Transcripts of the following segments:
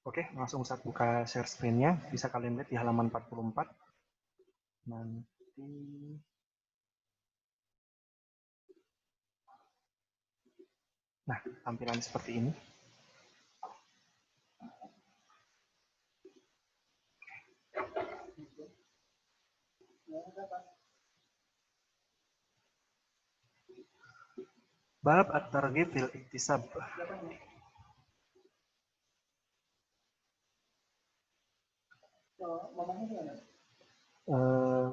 Oke, langsung Ustaz buka share screen-nya. Bisa kalian lihat di halaman 44. Nanti, nah, tampilan seperti ini. Bab at-targhib fil iktisab.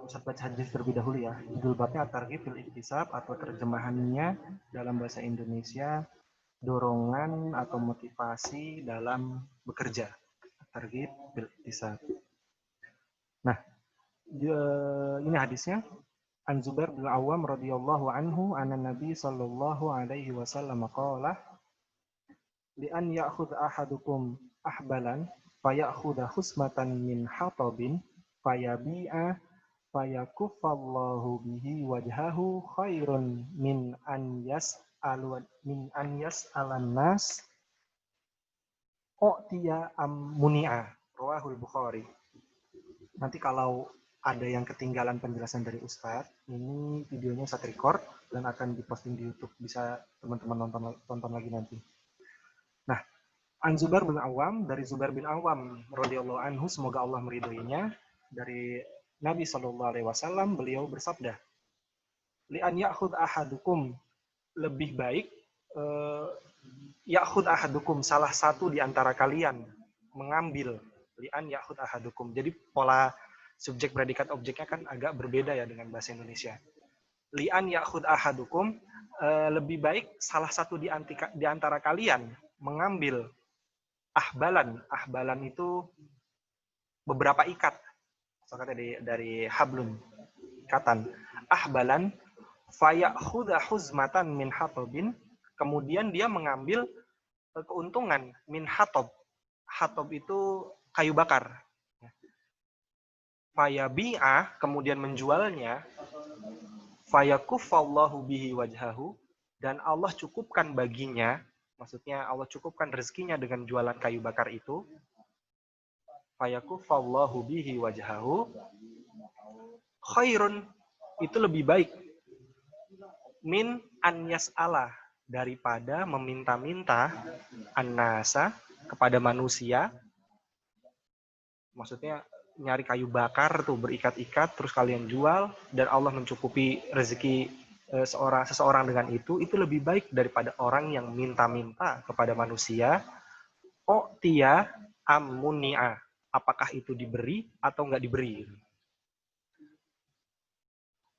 Ustaz baca hadis terlebih dahulu ya. Judul babnya at-targhib fil iktisab atau terjemahannya dalam bahasa Indonesia dorongan atau motivasi dalam bekerja. At-targhib fil iktisab. Nah, ini hadisnya. An Zubair bin Awam radhiyallahu anhu anna Nabi sallallahu alaihi wasallam qala li an ya'khudh ahadukum ahbalan fayakhudha khusmatan min hatabin fayabi'a fayakuffallahu bihi wajhahu khairun min an yas'alan nas u'tiya am muni'a. Rawahul Bukhari. Nanti kalau ada yang ketinggalan penjelasan dari Ustadz, ini videonya Ustadz record dan akan diposting di YouTube. Bisa teman-teman tonton lagi nanti. Nah, An Zubair bin Awam, dari Zubair bin Awam radhiyallahu anhu, semoga Allah meridhoinya, dari Nabi Shallallahu alaihi wasallam, beliau bersabda, "Li an ya'khudh ahadukum", lebih baik ya'khudh ahadukum, salah satu di antara kalian mengambil, li an ya'khudh ahadukum. Jadi pola subjek predikat objeknya kan agak berbeda ya dengan bahasa Indonesia. Li an ya'khudh ahadukum, lebih baik salah satu di antara kalian mengambil ahbalan. Ahbalan itu beberapa ikat. Soalnya dari hablun, ikatan. Ahbalan fayakhudha huzmatan min hatabin, kemudian dia mengambil keuntungan min hatab. Hatab itu kayu bakar. Fayabi'a, kemudian menjualnya, fayakuffallahu bihi wajhahu, dan Allah cukupkan baginya, maksudnya Allah cukupkan rezekinya dengan jualan kayu bakar itu, fayakuffallahu bihi wajhahu khairun, itu lebih baik, min an yas'ala, daripada meminta-minta, annasa, kepada manusia, maksudnya nyari kayu bakar tuh berikat-ikat terus kalian jual dan Allah mencukupi rezeki seseorang dengan itu lebih baik daripada orang yang minta-minta kepada manusia. Oh tia ammunia, apakah itu diberi atau nggak diberi.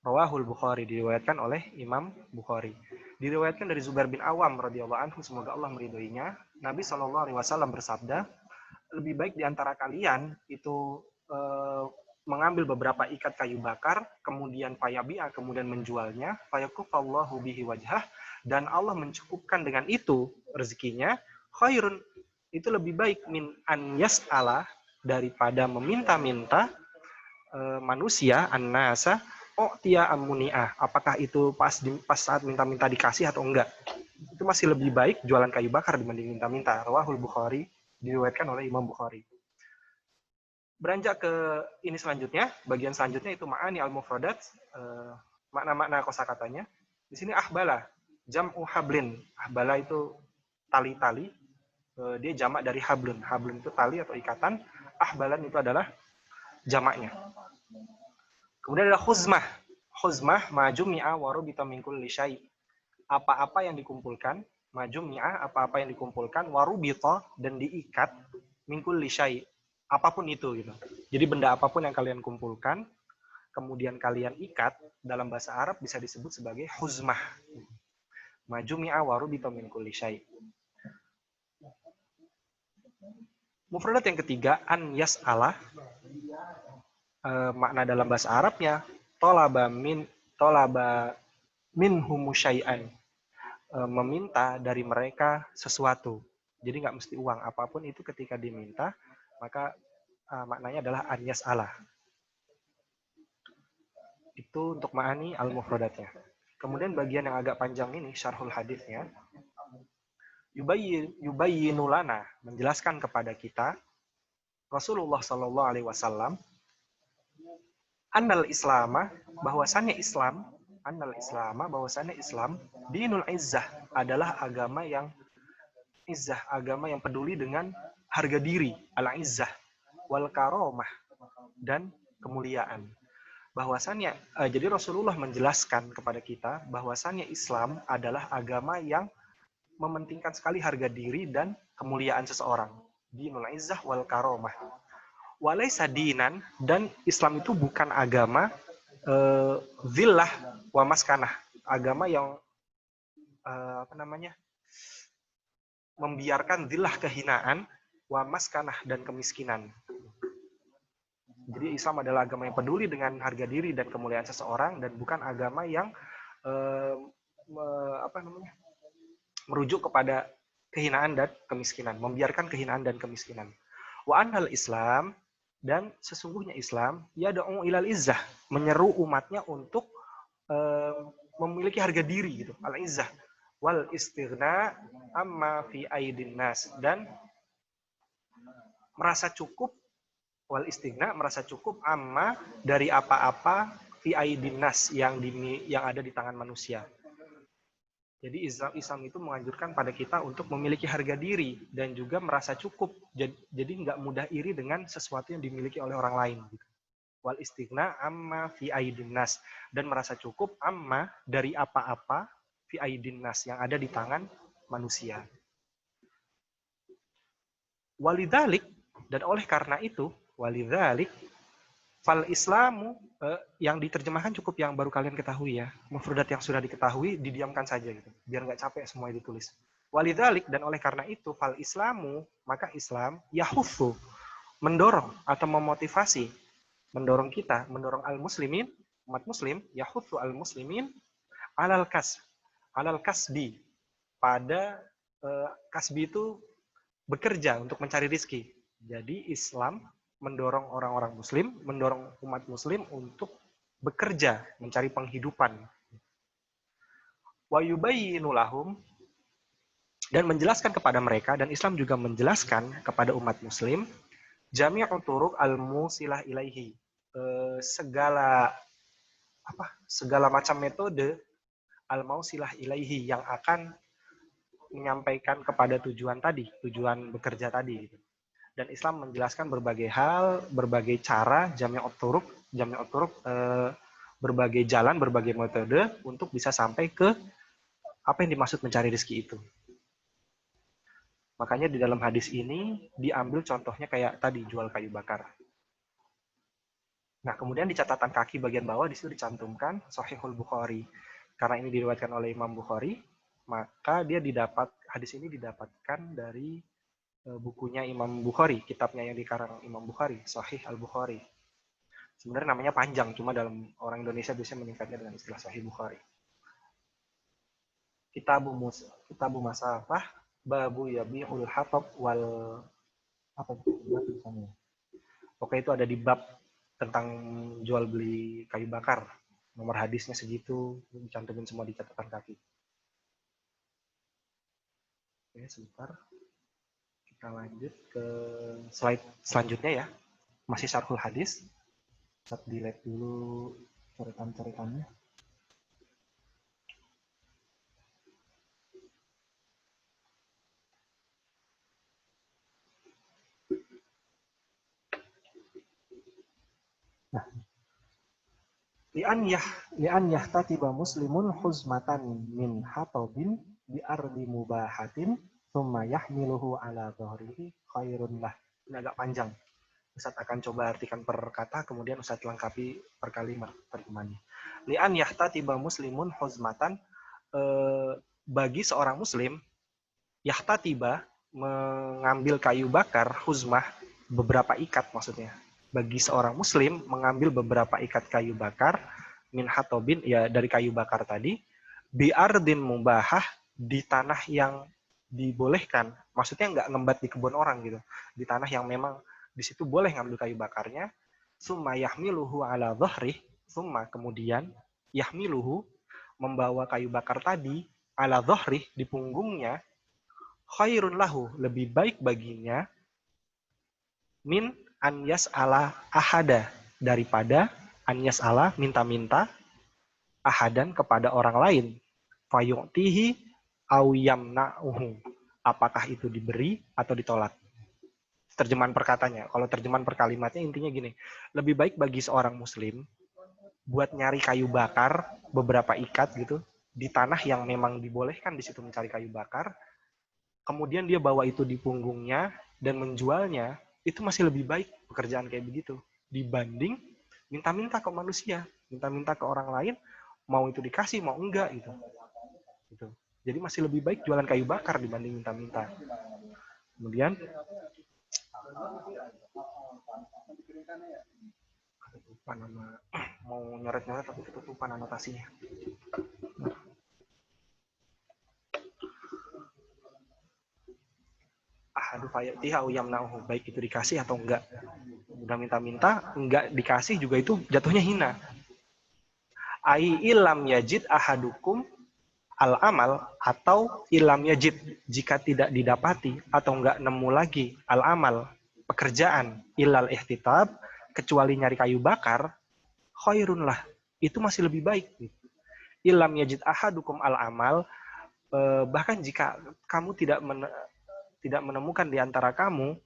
Rawahul Bukhari, diriwayatkan oleh Imam Bukhari. Diriwayatkan dari Zubair bin Awam radhiyallahu anhu, semoga Allah meridhoinya, Nabi Shallallahu alaihi wasallam bersabda, lebih baik di antara kalian itu mengambil beberapa ikat kayu bakar, kemudian fayabi'a, kemudian menjualnya, fayakufallahu bihi wajhah, dan Allah mencukupkan dengan itu rezekinya, khairun, itu lebih baik min an yas'ala, daripada meminta-minta manusia, an-nasa, tia amuni'ah, apakah itu pas saat minta-minta dikasih atau enggak. Itu masih lebih baik jualan kayu bakar dibanding minta-minta. Rawahul Bukhari, diriwayatkan oleh Imam Bukhari. Beranjak ke ini selanjutnya, bagian selanjutnya itu ma'ani al-mufradat, makna-makna kosakatanya. Di sini ahbala, jam'u hablin. Ahbala itu tali-tali, dia jamak dari hablun. Hablun itu tali atau ikatan, ahbalan itu adalah jamaknya. Kemudian ada khuzmah. Khuzmah majumi'a wa rubita min kulli syai'. Apa-apa yang dikumpulkan, majumi'a, apa-apa yang dikumpulkan, warubita, dan diikat, min kulli syai', apapun itu gitu. Jadi benda apapun yang kalian kumpulkan, kemudian kalian ikat, dalam bahasa Arab bisa disebut sebagai khuzmah. Majumi'a wa rubita min kulli syai'. Mufradat yang ketiga, an yas'ala, makna dalam bahasa Arabnya tolaba minhum syai'an, meminta dari mereka sesuatu. Jadi nggak mesti uang, apapun itu ketika diminta maka maknanya adalah an yas'ala. Itu untuk ma'ani al-mufradatnya. Kemudian bagian yang agak panjang ini syarhul hadisnya. yubayyinu lana, menjelaskan kepada kita Rasulullah Shallallahu Alaihi Wasallam annal islama, bahwasannya Islam, annal islama, bahwasannya Islam dinul izzah, adalah agama yang izzah, agama yang peduli dengan harga diri, al izzah wal karomah, dan kemuliaan. Bahwasannya jadi Rasulullah menjelaskan kepada kita bahwasannya Islam adalah agama yang mementingkan sekali harga diri dan kemuliaan seseorang. Dinul izzah wal karomah. Walaysa dinan, dan Islam itu bukan agama zillah wa maskanah, agama yang membiarkan zillah, kehinaan, wa maskanah, dan kemiskinan. Jadi Islam adalah agama yang peduli dengan harga diri dan kemuliaan seseorang, dan bukan agama yang merujuk kepada kehinaan dan kemiskinan, membiarkan kehinaan dan kemiskinan. Wa anhal Islam, dan sesungguhnya Islam yad'u ilal izzah, menyeru umatnya untuk memiliki harga diri gitu, al izzah wal istighna amma fi aidin nas, dan merasa cukup, wal istighna, merasa cukup, amma, dari apa-apa, fi aidin nas, yang ada di tangan manusia. Jadi Islam itu menganjurkan pada kita untuk memiliki harga diri dan juga merasa cukup. Jadi nggak mudah iri dengan sesuatu yang dimiliki oleh orang lain. Gitu. Wal istighna amma fi aidin nas, dan merasa cukup amma, dari apa-apa, fi aidin nas, yang ada di tangan manusia. Walidhalik, dan oleh karena itu, walidhalik, fal Islamu, yang diterjemahkan cukup yang baru kalian ketahui ya. Mufradat yang sudah diketahui didiamkan saja gitu, biar nggak capek semua ditulis. Walidhalik, dan oleh karena itu, fal Islamu, maka Islam yahuthu, mendorong atau memotivasi, mendorong kita, mendorong al-muslimin, umat muslim, yahuthu al-muslimin alal kasbi, pada kasbi itu bekerja untuk mencari rizki. Jadi Islam mendorong orang-orang muslim, mendorong umat muslim untuk bekerja, mencari penghidupan. Wa yubayyinu lahum, dan menjelaskan kepada mereka, dan Islam juga menjelaskan kepada umat muslim, jami'u turuq al-musilah ilaihi, segala macam metode al-musilah ilaihi, yang akan menyampaikan kepada tujuan bekerja tadi. Dan Islam menjelaskan berbagai hal, berbagai cara, jami'ut turuq, berbagai jalan, berbagai metode untuk bisa sampai ke apa yang dimaksud mencari rezeki itu. Makanya di dalam hadis ini diambil contohnya kayak tadi, jual kayu bakar. Nah, kemudian di catatan kaki bagian bawah di situ dicantumkan Shahihul Bukhari. Karena ini diriwayatkan oleh Imam Bukhari, maka hadis ini didapatkan dari bukunya Imam Bukhari, kitabnya yang dikarang Imam Bukhari, Sahih Al-Bukhari. Sebenarnya namanya panjang, cuma dalam orang Indonesia biasanya meningkatnya dengan istilah Sahih Bukhari. Kitabu Masafah, babu yabi'ul hatab wal Oke, itu ada di bab tentang jual beli kayu bakar. Nomor hadisnya segitu, dicantumin semua di catatan kaki. Oke, sebentar. Kita lanjut ke slide selanjutnya ya. Masih syarhul hadis. Kita delete dulu coretan-coretannya. Nah, li'an yahtatiba muslimun huzmatan min hatabin bi ardi mubahatin thumma yahmiluhu ala dhahrihi khairun lah. Ini agak panjang. Ustaz akan coba artikan per kata, kemudian Ustaz lengkapi per kalimat terjemahannya. Li'an yahtatiba muslimun huzmatan, bagi seorang muslim, yahtatiba, mengambil kayu bakar, huzmah, beberapa ikat maksudnya. Bagi seorang muslim mengambil beberapa ikat kayu bakar, min hatobin, ya dari kayu bakar tadi, bi'ardin mubahah, di tanah yang dibolehkan, maksudnya nggak ngembat di kebun orang gitu, di tanah yang memang di situ boleh ngambil kayu bakarnya, summa yahmiluhu ala dhahrih, summa kemudian yahmiluhu, membawa kayu bakar tadi, ala dhahrih, di punggungnya, khairun lahu, lebih baik baginya, min an yas'ala ahada, daripada an yas'ala, minta-minta, ahadan, kepada orang lain, fayu'tihi au yamna'uhu, apakah itu diberi atau ditolak. Terjemahan perkatanya. Kalau terjemahan perkalimatnya intinya gini, lebih baik bagi seorang muslim buat nyari kayu bakar, beberapa ikat gitu, di tanah yang memang dibolehkan di situ mencari kayu bakar, kemudian dia bawa itu di punggungnya dan menjualnya, itu masih lebih baik pekerjaan kayak begitu dibanding minta-minta ke manusia, minta-minta ke orang lain, mau itu dikasih mau enggak gitu. Gitu. Jadi masih lebih baik jualan kayu bakar dibanding minta-minta. Kemudian lupa nama, mau nyoret-nyoret tapi ketutupan anotasinya. Ahadu fayatiha yamna'uhu, baik itu dikasih atau enggak. Udah minta-minta, enggak dikasih juga itu jatuhnya hina. Ai ilam yajid ahadukum al-amal, atau ilam yajid, jika tidak didapati atau enggak nemu lagi al-amal, pekerjaan, ilal ihtitab, kecuali nyari kayu bakar, khairun lah, itu masih lebih baik. Ilam yajid ahadukum al-amal, bahkan jika kamu tidak menemukan di antara kamu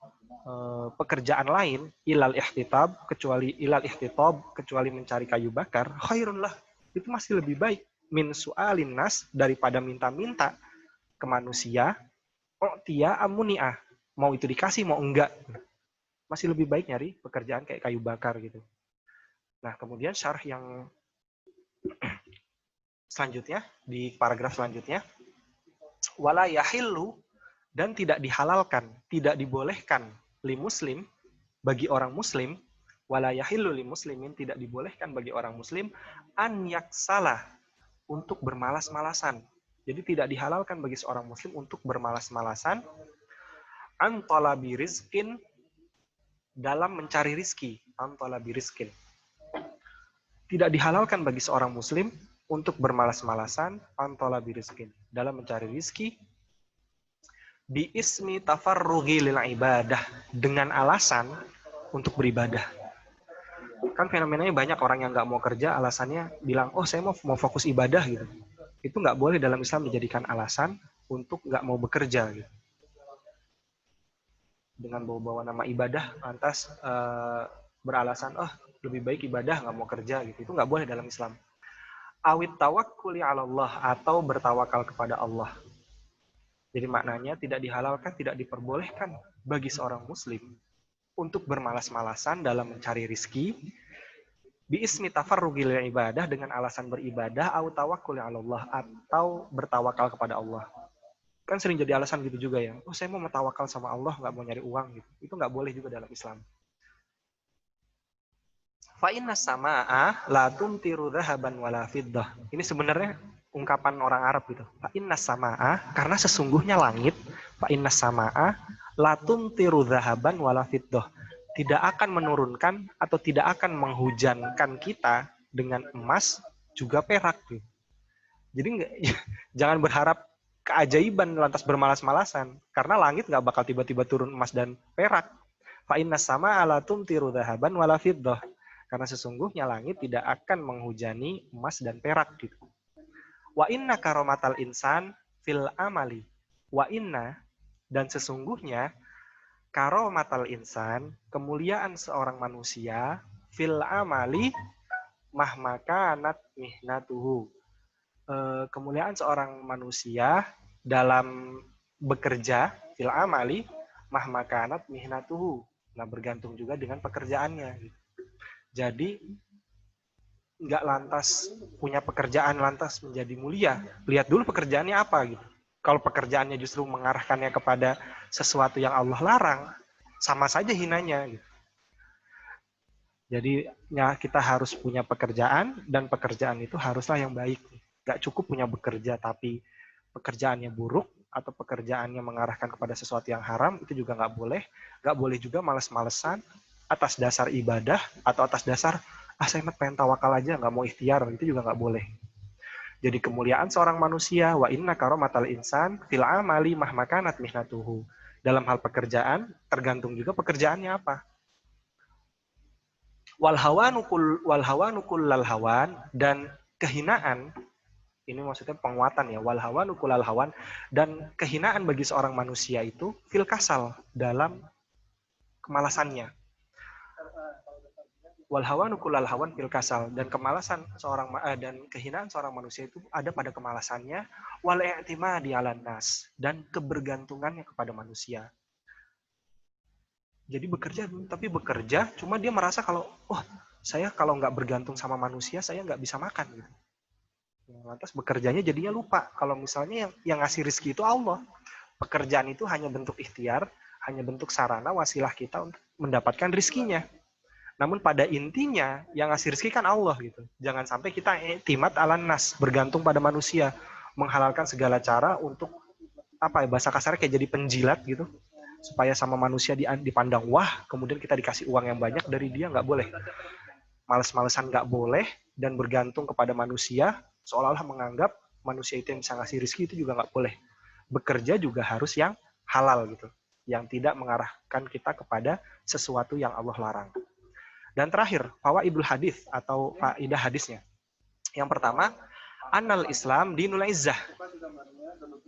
pekerjaan lain, ilal ihtitab, kecuali mencari kayu bakar, khairun lah, itu masih lebih baik, min su'alin nas, daripada minta-minta ke manusia, tia amuniah, mau itu dikasih mau enggak, masih lebih baik nyari pekerjaan kayak kayu bakar gitu. Nah, kemudian syarh yang selanjutnya, di paragraf selanjutnya, wala yahillu, dan tidak dihalalkan, tidak dibolehkan, li muslim, bagi orang muslim, wala yahillu li muslimin, tidak dibolehkan bagi orang muslim, an yaksalah, untuk bermalas-malasan. Jadi tidak dihalalkan bagi seorang muslim untuk bermalas-malasan, an talabi rizkin, dalam mencari rizki, an talabi rizkin. Tidak dihalalkan bagi seorang muslim untuk bermalas-malasan, an talabi rizkin, dalam mencari rizki, bi ismi tafarrughi lil ibadah, dengan alasan untuk beribadah. Kan fenomenanya banyak orang yang nggak mau kerja, alasannya bilang, oh saya mau fokus ibadah gitu. Itu nggak boleh dalam Islam dijadikan alasan untuk nggak mau bekerja gitu. Dengan bawa-bawa nama ibadah, lantas beralasan, oh lebih baik ibadah nggak mau kerja gitu. Itu nggak boleh dalam Islam. Awit tawakkuli ala Allah, atau bertawakal kepada Allah. Jadi maknanya tidak dihalalkan, tidak diperbolehkan bagi seorang muslim untuk bermalas-malasan dalam mencari rizki, bi ismi tafarrugil ibadah, dengan alasan beribadah, au tawakkul ala Allah, atau bertawakal kepada Allah. Kan sering jadi alasan gitu juga ya. Oh, saya mau tawakal sama Allah, nggak mau nyari uang gitu. Itu nggak boleh juga dalam Islam. Fa inna sama'a la tumtiru dhahaban wala fiddah. Ini sebenarnya ungkapan orang Arab gitu. Fa inna sama'a, karena sesungguhnya langit, fa inna sama'a la tumtiru dhahaban wala fiddah, tidak akan menurunkan atau tidak akan menghujankan kita dengan emas juga perak. Jadi jangan berharap keajaiban lantas bermalas-malasan, karena langit nggak bakal tiba-tiba turun emas dan perak. Fa inna sama'a la tumtiru dhahaban wala fiddah, karena sesungguhnya langit tidak akan menghujani emas dan perak gitu. Wa inna karomatal insan fil amali. Wa inna, dan sesungguhnya, karomatal insan, kemuliaan seorang manusia, fil amali, mahmakanat mihnatuhu. Kemuliaan seorang manusia dalam bekerja, fil amali, mahmakanat mihnatuhu. Nah, bergantung juga dengan pekerjaannya. Jadi nggak lantas punya pekerjaan lantas menjadi mulia. Lihat dulu pekerjaannya apa gitu. Kalau pekerjaannya justru mengarahkannya kepada sesuatu yang Allah larang, sama saja hinanya gitu. Jadi ya, kita harus punya pekerjaan, dan pekerjaan itu haruslah yang baik. Nggak cukup punya bekerja tapi pekerjaannya buruk, atau pekerjaannya mengarahkan kepada sesuatu yang haram, itu juga nggak boleh. Nggak boleh juga males-malesan atas dasar ibadah, atau atas dasar saya pengen tawakal aja, nggak mau ikhtiar, itu juga nggak boleh. Jadi kemuliaan seorang manusia, wa inna karomatal insan fil amali mahmakanat mihnatuhu. Dalam hal pekerjaan, tergantung juga pekerjaannya apa. Wal hawanu kullal hawan, dan kehinaan, ini maksudnya penguatan ya, wal hawanu kullal hawan, dan kehinaan bagi seorang manusia itu fil kasal, dalam kemalasannya. Wal hawanu kullal hawan fil kasal, dan kemalasan dan kehinaan seorang manusia itu ada pada kemalasannya, wal i'timadi 'alan nas, dan kebergantungannya kepada manusia. Jadi bekerja cuma dia merasa kalau saya kalau nggak bergantung sama manusia saya nggak bisa makan gitu. Lantas bekerjanya jadinya lupa kalau misalnya yang ngasih rezeki itu Allah. Pekerjaan itu hanya bentuk ikhtiar, hanya bentuk sarana wasilah kita untuk mendapatkan rezekinya. Namun pada intinya yang ngasih rezeki kan Allah gitu. Jangan sampai kita i'timad 'alan nas, bergantung pada manusia, menghalalkan segala cara untuk bahasa kasarnya kayak jadi penjilat gitu, supaya sama manusia dipandang wah, kemudian kita dikasih uang yang banyak dari dia, nggak boleh. Males-malesan nggak boleh, dan bergantung kepada manusia seolah-olah menganggap manusia itu yang bisa ngasih rezeki, itu juga nggak boleh. Bekerja juga harus yang halal gitu, yang tidak mengarahkan kita kepada sesuatu yang Allah larang. Dan terakhir, fawaidul hadis atau faidah hadisnya. Yang pertama, annal Islam dinul izzah.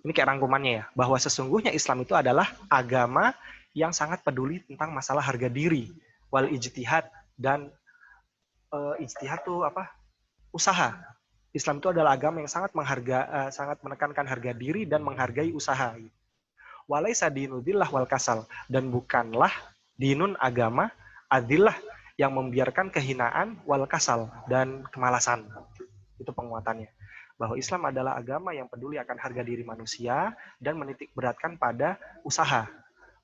Ini kayak rangkumannya ya, bahwa sesungguhnya Islam itu adalah agama yang sangat peduli tentang masalah harga diri, wal ijtihad, dan ijtihad itu usaha. Islam itu adalah agama yang sangat menekankan harga diri dan menghargai usaha. Walaisa dinudillah wal kasal, dan bukanlah dinun agama adillah yang membiarkan kehinaan wal kasal dan kemalasan. Itu penguatannya. Bahwa Islam adalah agama yang peduli akan harga diri manusia dan menitik beratkan pada usaha.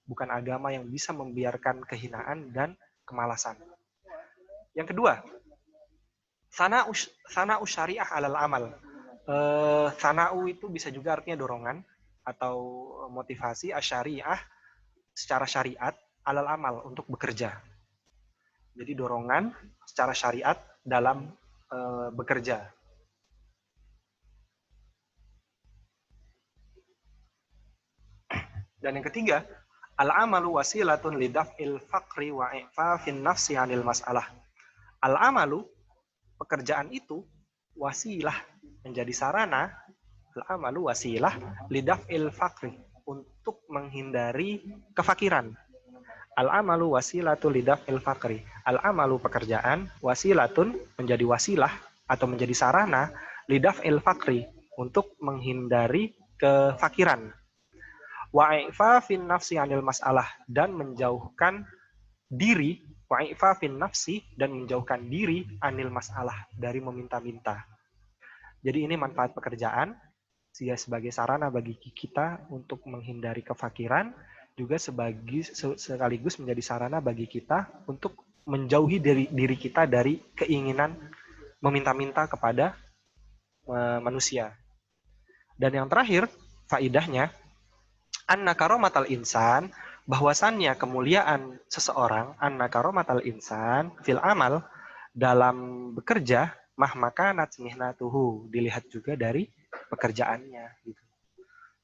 Bukan agama yang bisa membiarkan kehinaan dan kemalasan. Yang kedua, sana'u syariah alal amal. Sana'u itu bisa juga artinya dorongan atau motivasi asyariah secara syariat alal amal, untuk bekerja. Jadi dorongan secara syariat dalam bekerja. Dan yang ketiga, al-amalu wasilatun lidaf'il faqri wa i'fafin nafsi 'anil mas'alah. Al-amalu, pekerjaan itu, wasilah, menjadi sarana, al-amalu wasilah lidaf'il faqri, untuk menghindari kefakiran. Al-amalu wasilatun lidaf'il faqri. Al-amalu, pekerjaan, wasilatun, menjadi wasilah atau menjadi sarana, lidaf'il faqri, untuk menghindari kefakiran. Wa'ifafin nafsi 'anil mas'alah, dan menjauhkan diri, wa'ifafin nafsi, dan menjauhkan diri 'anil mas'alah, dari meminta-minta. Jadi ini manfaat pekerjaan, sebagai sarana bagi kita untuk menghindari kefakiran, juga sekaligus menjadi sarana bagi kita untuk menjauhi diri kita dari keinginan meminta-minta kepada manusia. Dan yang terakhir, faidahnya, anna karomatal insan, bahwasannya kemuliaan seseorang, anna karomatal insan fil amal, dalam bekerja, mahmakanat mihnatuhu, dilihat juga dari pekerjaannya gitu.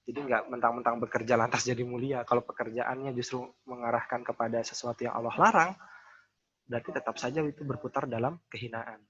Jadi nggak mentang-mentang bekerja lantas jadi mulia. Kalau pekerjaannya justru mengarahkan kepada sesuatu yang Allah larang, berarti tetap saja itu berputar dalam kehinaan.